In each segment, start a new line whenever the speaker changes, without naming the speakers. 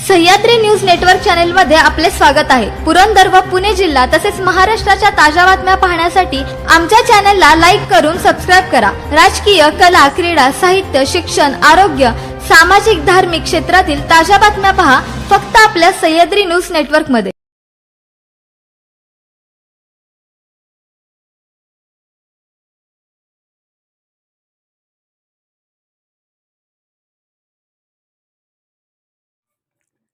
Sahyadri news network channel मध्ये आपले स्वागत आहे। पुरंदर व पुणे जिल्हा तसेच महाराष्ट्राच्या ताज्या बातम्या पाहण्यासाठी आमच्या चॅनलला लाईक करून सबस्क्राइब करा। राजकीय, कला, क्रीडा, साहित्य, शिक्षण, आरोग्य, सामाजिक, धार्मिक क्षेत्रातील ताज्या बातम्या पहा फक्त आपल्या सह्याद्री न्यूज नेटवर्क मध्ये।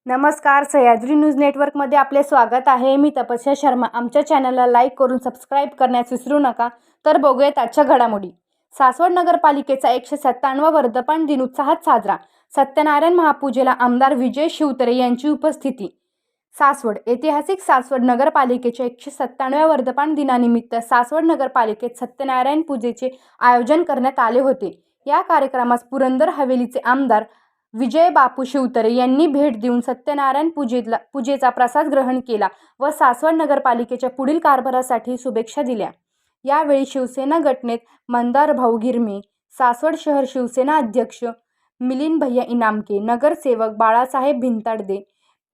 नमस्कार, सह्याद्री न्यूज नेटवर्कमध्ये आपले स्वागत आहे। मी तपस्या शर्मा। आमच्या चॅनलला लाईक करून सबस्क्राइब करण्यास विसरू नका। तर बघूयात आजच्या घडामोडी। सासवड नगरपालिकेचा 197वा वर्धापन दिन उत्साहात साजरा। सत्यनारायण महापूजेला आमदार विजय शिवतरे यांची उपस्थिती। सासवड ऐतिहासिक सासवड नगरपालिकेच्या 197व्या वर्धापन दिनानिमित्त सासवड नगरपालिकेत सत्यनारायण पूजेचे आयोजन करण्यात आले होते। या कार्यक्रमास पुरंदर हवेलीचे आमदार विजय बापू शिवतरे यांनी भेट देऊन सत्यनारायण पूजेचा प्रसाद ग्रहण केला व सासवड नगरपालिकेच्या पुढील कारभारासाठी शुभेच्छा दिल्या। यावेळी शिवसेना गटनेत मंदार भाऊ गिरमे, सासवड शहर शिवसेना अध्यक्ष मिलिंद भैया इनामके, नगरसेवक बाळासाहेब भिंताडदे,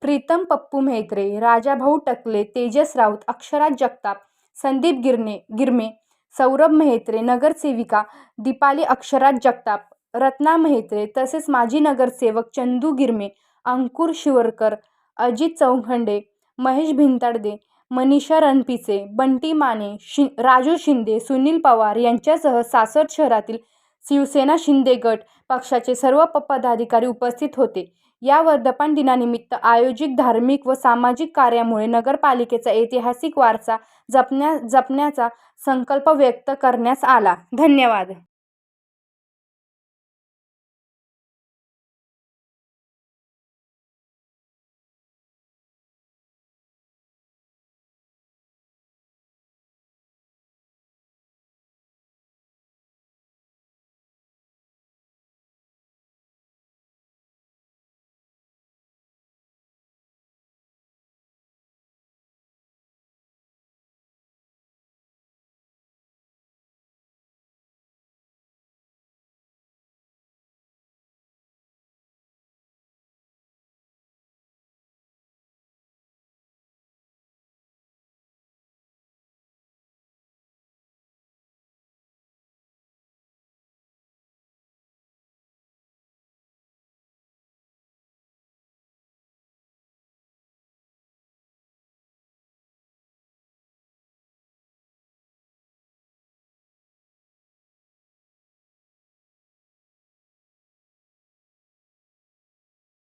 प्रीतम पप्पू म्हेत्रे, राजाभाऊ टकले, तेजस राऊत, अक्षराज जगताप, संदीप गिरमे, सौरभ म्हेत्रे, नगरसेविका दीपाली अक्षराज जगताप, रत्ना म्हेत्रे तसेच माजी नगरसेवक चंदू गिरमे, अंकुर शिवरकर, अजित चौखंडे, महेश भिंताडदे, मनीषा रणपिसे, बंटी माने, राजू शिंदे, सुनील पवार यांच्यासह सासवड शहरातील शिवसेना शिंदे गट पक्षाचे सर्व पदाधिकारी उपस्थित होते। या वर्धापन दिनानिमित्त आयोजित धार्मिक व सामाजिक कार्यामुळे नगरपालिकेचा ऐतिहासिक वारसा जपण्याचा संकल्प व्यक्त करण्यात आला। धन्यवाद।